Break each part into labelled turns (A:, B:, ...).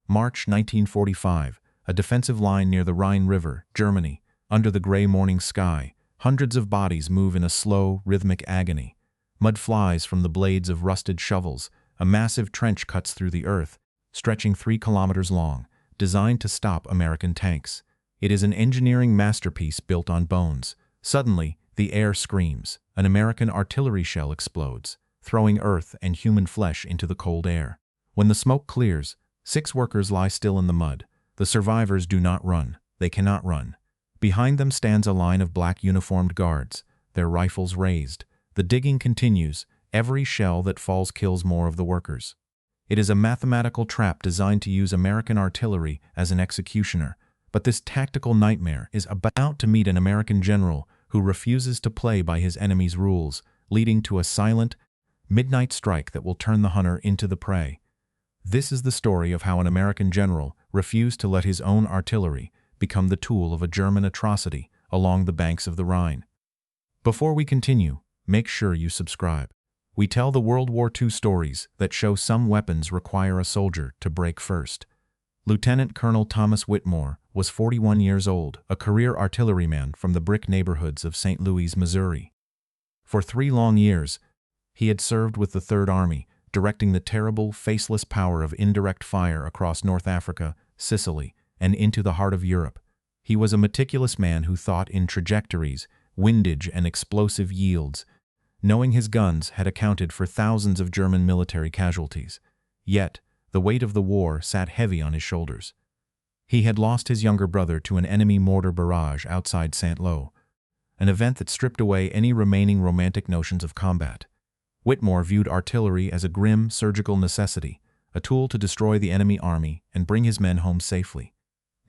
A: March 1945, a defensive line near the Rhine River, Germany. Under the gray morning sky, hundreds of bodies move in a slow, rhythmic agony. Mud flies from the blades of rusted shovels. A massive trench cuts through the earth, stretching 3 kilometers long, designed to stop American tanks. It is an engineering masterpiece built on bones. Suddenly, the air screams. An American artillery shell explodes, throwing earth and human flesh into the cold air. When the smoke clears, 6 workers lie still in the mud. The survivors do not run. They cannot run. Behind them stands a line of black uniformed guards, their rifles raised. The digging continues. Every shell that falls kills more of the workers. It is a mathematical trap designed to use American artillery as an executioner. But this tactical nightmare is about to meet an American general who refuses to play by his enemy's rules, leading to a silent, midnight strike that will turn the hunter into the prey. This is the story of how an American general refused to let his own artillery become the tool of a German atrocity along the banks of the Rhine. Before we continue, make sure you subscribe. We tell the World War II stories that show some weapons require a soldier to break first. Lieutenant Colonel Thomas Whitmore was 41 years old, a career artilleryman from the brick neighborhoods of St. Louis, Missouri. For 3 long years, he had served with the Third Army, directing the terrible, faceless power of indirect fire across North Africa, Sicily, and into the heart of Europe. He was a meticulous man who thought in trajectories, windage, and explosive yields. Knowing his guns had accounted for thousands of German military casualties. Yet, the weight of the war sat heavy on his shoulders. He had lost his younger brother to an enemy mortar barrage outside Saint-Lô, an event that stripped away any remaining romantic notions of combat. Whitmore viewed artillery as a grim, surgical necessity, a tool to destroy the enemy army and bring his men home safely.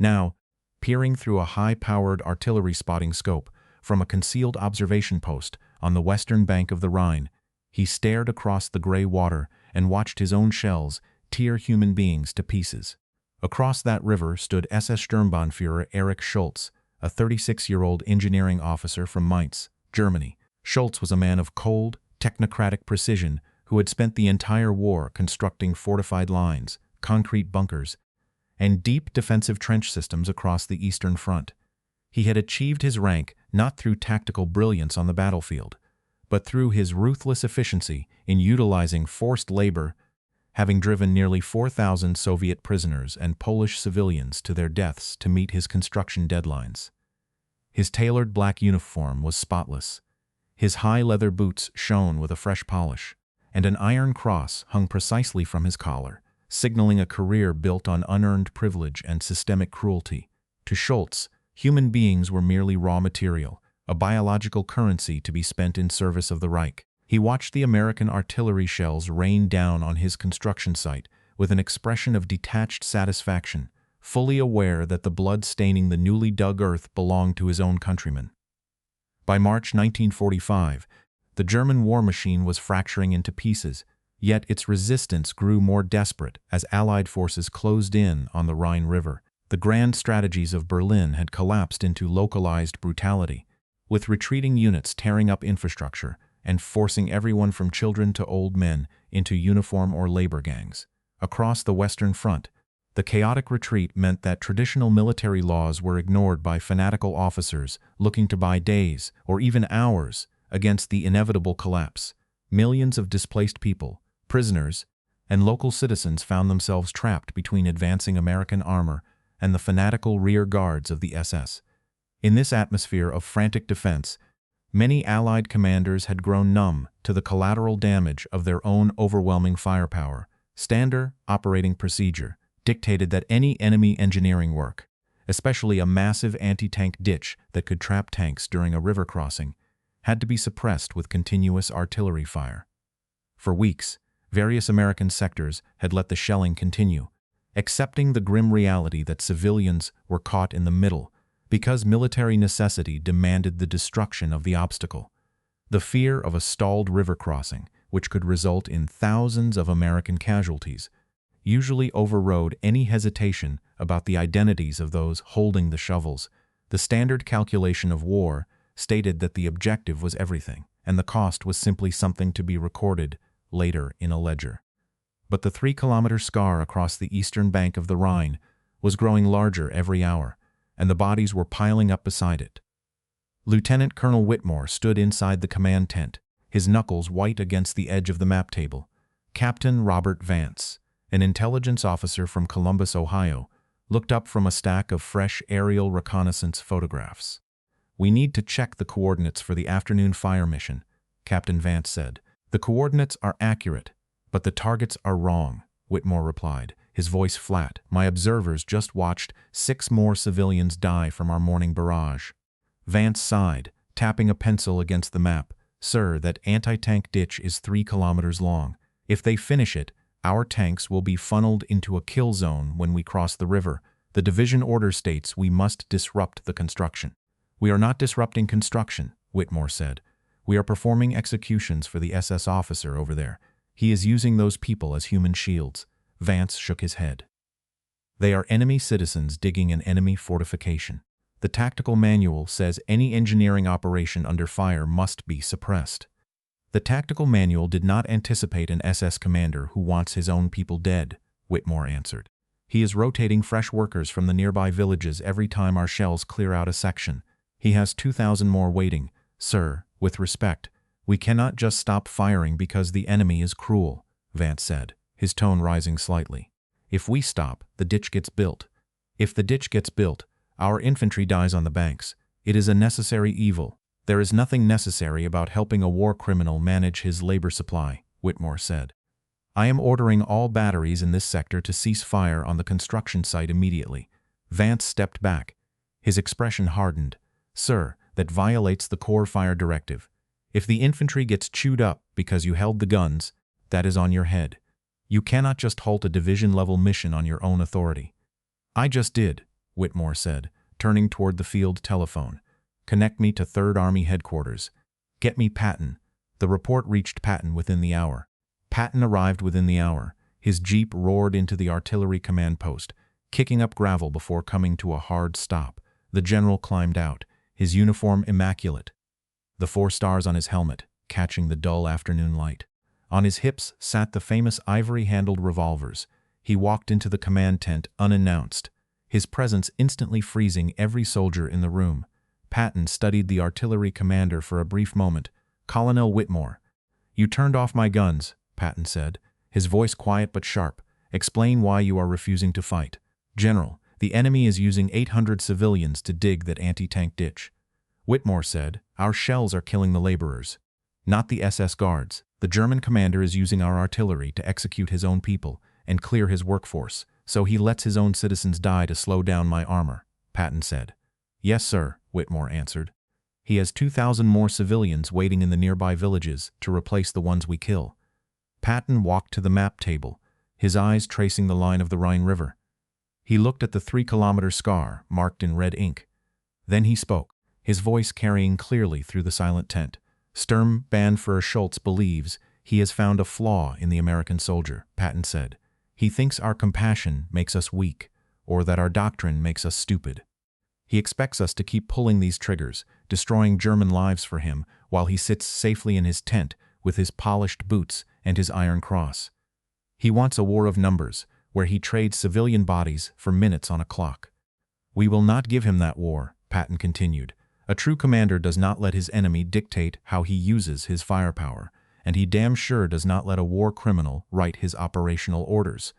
A: Now, peering through a high-powered artillery spotting scope from a concealed observation post on the western bank of the Rhine, he stared across the gray water and watched his own shells tear human beings to pieces. Across that river stood SS Sturmbannführer Erich Schultz, a 36-year-old engineering officer from Mainz, Germany. Schultz was a man of cold, technocratic precision who had spent the entire war constructing fortified lines, concrete bunkers, and deep defensive trench systems across the Eastern Front. He had achieved his rank not through tactical brilliance on the battlefield, but through his ruthless efficiency in utilizing forced labor, having driven nearly 4,000 Soviet prisoners and Polish civilians to their deaths to meet his construction deadlines. His tailored black uniform was spotless. His high leather boots shone with a fresh polish, and an iron cross hung precisely from his collar, signaling a career built on unearned privilege and systemic cruelty. To Schultz, human beings were merely raw material, a biological currency to be spent in service of the Reich. He watched the American artillery shells rain down on his construction site with an expression of detached satisfaction, fully aware that the blood staining the newly dug earth belonged to his own countrymen. By March 1945, the German war machine was fracturing into pieces, yet its resistance grew more desperate as Allied forces closed in on the Rhine River. The grand strategies of Berlin had collapsed into localized brutality, with retreating units tearing up infrastructure and forcing everyone from children to old men into uniform or labor gangs. Across the Western Front, the chaotic retreat meant that traditional military laws were ignored by fanatical officers looking to buy days or even hours against the inevitable collapse. Millions of displaced people, prisoners, and local citizens found themselves trapped between advancing American armor and the fanatical rear guards of the SS. In this atmosphere of frantic defense, many Allied commanders had grown numb to the collateral damage of their own overwhelming firepower. Standard operating procedure dictated that any enemy engineering work, especially a massive anti-tank ditch that could trap tanks during a river crossing, had to be suppressed with continuous artillery fire. For weeks, various American sectors had let the shelling continue, accepting the grim reality that civilians were caught in the middle because military necessity demanded the destruction of the obstacle. The fear of a stalled river crossing, which could result in thousands of American casualties, usually overrode any hesitation about the identities of those holding the shovels. The standard calculation of war stated that the objective was everything, and the cost was simply something to be recorded later in a ledger. But the 3-kilometer scar across the eastern bank of the Rhine was growing larger every hour, and the bodies were piling up beside it. Lieutenant Colonel Whitmore stood inside the command tent, his knuckles white against the edge of the map table. Captain Robert Vance, an intelligence officer from Columbus, Ohio, looked up from a stack of fresh aerial reconnaissance photographs. "We need to check the coordinates for the afternoon fire mission," Captain Vance said. "The coordinates are accurate, but the targets are wrong," Whitmore replied, his voice flat. "My observers just watched 6 more civilians die from our morning barrage." Vance sighed, tapping a pencil against the map. "Sir, that anti-tank ditch is 3 kilometers long. If they finish it, our tanks will be funneled into a kill zone when we cross the river. The division order states we must disrupt the construction." "We are not disrupting construction," Whitmore said. "We are performing executions for the SS officer over there. He is using those people as human shields." Vance shook his head. "They are enemy citizens digging an enemy fortification. The tactical manual says any engineering operation under fire must be suppressed." "The tactical manual did not anticipate an SS commander who wants his own people dead," Whitmore answered. "He is rotating fresh workers from the nearby villages every time our shells clear out a section. He has 2,000 more waiting. Sir, with respect, we cannot just stop firing because the enemy is cruel," Vance said, his tone rising slightly. "If we stop, the ditch gets built. If the ditch gets built, our infantry dies on the banks. It is a necessary evil." "There is nothing necessary about helping a war criminal manage his labor supply," Whitmore said. "I am ordering all batteries in this sector to cease fire on the construction site immediately." Vance stepped back. His expression hardened. "Sir, that violates the core fire directive. If the infantry gets chewed up because you held the guns, that is on your head. You cannot just halt a division-level mission on your own authority." "I just did," Whitmore said, turning toward the field telephone. "Connect me to 3rd Army headquarters. Get me Patton." The report reached Patton within the hour. Patton arrived within the hour. His jeep roared into the artillery command post, kicking up gravel before coming to a hard stop. The general climbed out, his uniform immaculate, the 4 stars on his helmet, catching the dull afternoon light. On his hips sat the famous ivory-handled revolvers. He walked into the command tent unannounced, his presence instantly freezing every soldier in the room. Patton studied the artillery commander for a brief moment. "Colonel Whitmore." "You turned off my guns," Patton said, his voice quiet but sharp. "Explain why you are refusing to fight." "General, the enemy is using 800 civilians to dig that anti-tank ditch." Whitmore said, "Our shells are killing the laborers, not the SS guards. The German commander is using our artillery to execute his own people and clear his workforce, so he lets his own citizens die to slow down my armor," Patton said. "Yes, sir," Whitmore answered. "He has 2,000 more civilians waiting in the nearby villages to replace the ones we kill." Patton walked to the map table, his eyes tracing the line of the Rhine River. He looked at the 3-kilometer scar marked in red ink. Then he spoke, his voice carrying clearly through the silent tent. "Sturmbannführer Schultz believes he has found a flaw in the American soldier," Patton said. "He thinks our compassion makes us weak, or that our doctrine makes us stupid. He expects us to keep pulling these triggers, destroying German lives for him, while he sits safely in his tent with his polished boots and his iron cross. He wants a war of numbers, where he trades civilian bodies for minutes on a clock." "We will not give him that war," Patton continued. "A true commander does not let his enemy dictate how he uses his firepower, and he damn sure does not let a war criminal write his operational orders.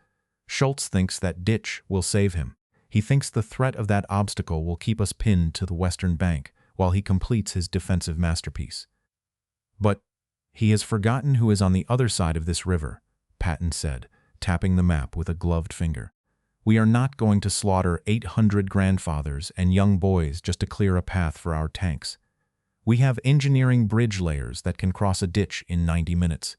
A: Schultz thinks that ditch will save him. He thinks the threat of that obstacle will keep us pinned to the western bank while he completes his defensive masterpiece. But he has forgotten who is on the other side of this river," Patton said, tapping the map with a gloved finger. "We are not going to slaughter 800 grandfathers and young boys just to clear a path for our tanks. We have engineering bridge layers that can cross a ditch in 90 minutes.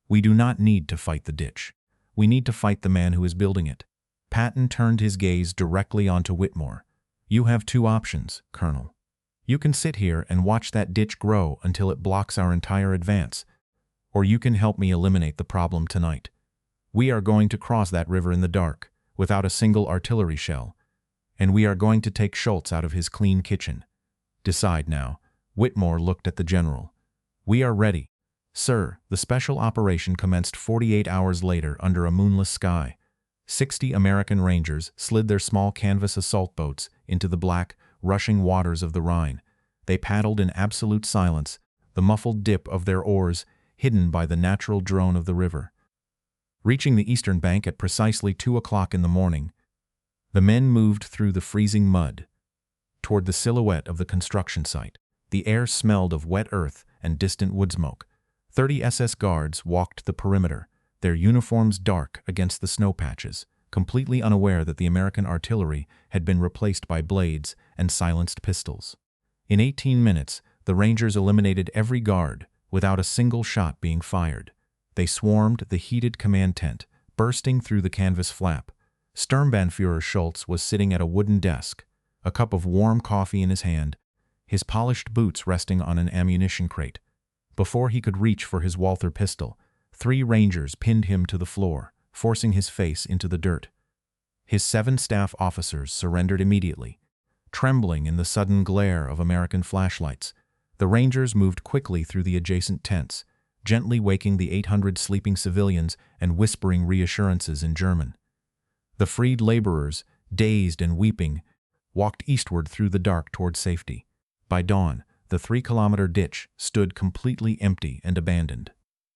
A: We do not need to fight the ditch. We need to fight the man who is building it." Patton turned his gaze directly onto Whitmore. "You have 2 options, Colonel. You can sit here and watch that ditch grow until it blocks our entire advance, or you can help me eliminate the problem tonight. We are going to cross that river in the dark, without a single artillery shell, and we are going to take Schultz out of his clean kitchen. Decide now." Whitmore looked at the general. "We are ready." Sir, the special operation commenced 48 hours later under a moonless sky. 60 American Rangers slid their small canvas assault boats into the black, rushing waters of the Rhine. They paddled in absolute silence, the muffled dip of their oars hidden by the natural drone of the river. Reaching the eastern bank at precisely 2 o'clock in the morning, the men moved through the freezing mud toward the silhouette of the construction site. The air smelled of wet earth and distant wood smoke. 30 SS guards walked the perimeter, their uniforms dark against the snow patches, completely unaware that the American artillery had been replaced by blades and silenced pistols. In 18 minutes, the Rangers eliminated every guard without a single shot being fired. They swarmed the heated command tent, bursting through the canvas flap. Sturmbannführer Schultz was sitting at a wooden desk, a cup of warm coffee in his hand, his polished boots resting on an ammunition crate. Before he could reach for his Walther pistol, 3 Rangers pinned him to the floor, forcing his face into the dirt. His 7 staff officers surrendered immediately. Trembling in the sudden glare of American flashlights, the Rangers moved quickly through the adjacent tents, gently waking the 800 sleeping civilians and whispering reassurances in German. The freed laborers, dazed and weeping, walked eastward through the dark toward safety. By dawn, the 3-kilometer ditch stood completely empty and abandoned.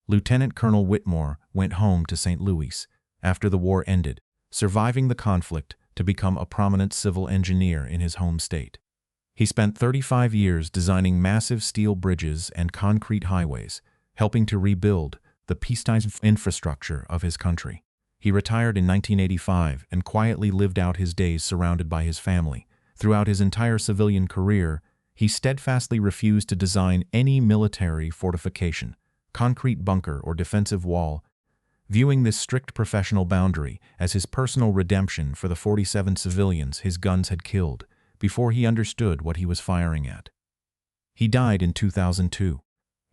A: Lieutenant Colonel Whitmore went home to St. Louis after the war ended, surviving the conflict to become a prominent civil engineer in his home state. He spent 35 years designing massive steel bridges and concrete highways, helping to rebuild the peacetime infrastructure of his country. He retired in 1985 and quietly lived out his days surrounded by his family. Throughout his entire civilian career, he steadfastly refused to design any military fortification, concrete bunker, or defensive wall, viewing this strict professional boundary as his personal redemption for the 47 civilians his guns had killed before he understood what he was firing at. He died in 2002.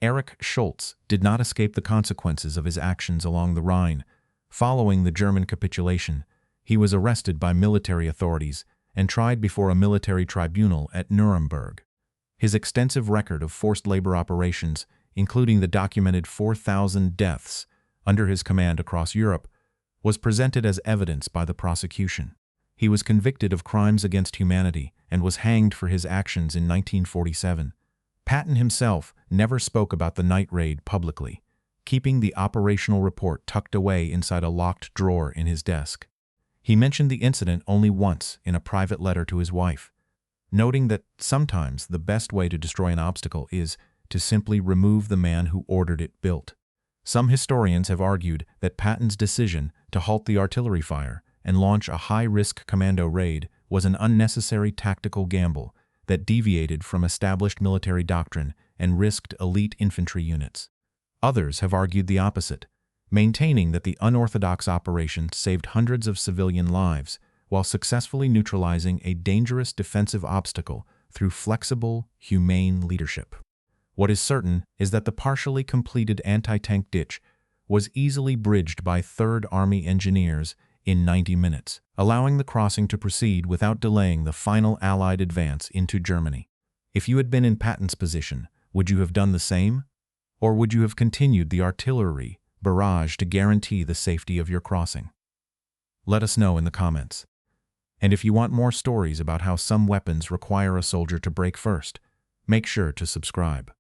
A: Erich Schultz did not escape the consequences of his actions along the Rhine. Following the German capitulation, he was arrested by military authorities and tried before a military tribunal at Nuremberg. His extensive record of forced labor operations, including the documented 4,000 deaths under his command across Europe, was presented as evidence by the prosecution. He was convicted of crimes against humanity and was hanged for his actions in 1947. Patton himself never spoke about the night raid publicly, keeping the operational report tucked away inside a locked drawer in his desk. He mentioned the incident only once in a private letter to his wife, noting that sometimes the best way to destroy an obstacle is to simply remove the man who ordered it built. Some historians have argued that Patton's decision to halt the artillery fire and launch a high-risk commando raid was an unnecessary tactical gamble that deviated from established military doctrine and risked elite infantry units. Others have argued the opposite, maintaining that the unorthodox operation saved hundreds of civilian lives while successfully neutralizing a dangerous defensive obstacle through flexible, humane leadership. What is certain is that the partially completed anti-tank ditch was easily bridged by 3rd Army engineers in 90 minutes, allowing the crossing to proceed without delaying the final Allied advance into Germany. If you had been in Patton's position, would you have done the same? Or would you have continued the artillery barrage to guarantee the safety of your crossing? Let us know in the comments. And if you want more stories about how some weapons require a soldier to break first, make sure to subscribe.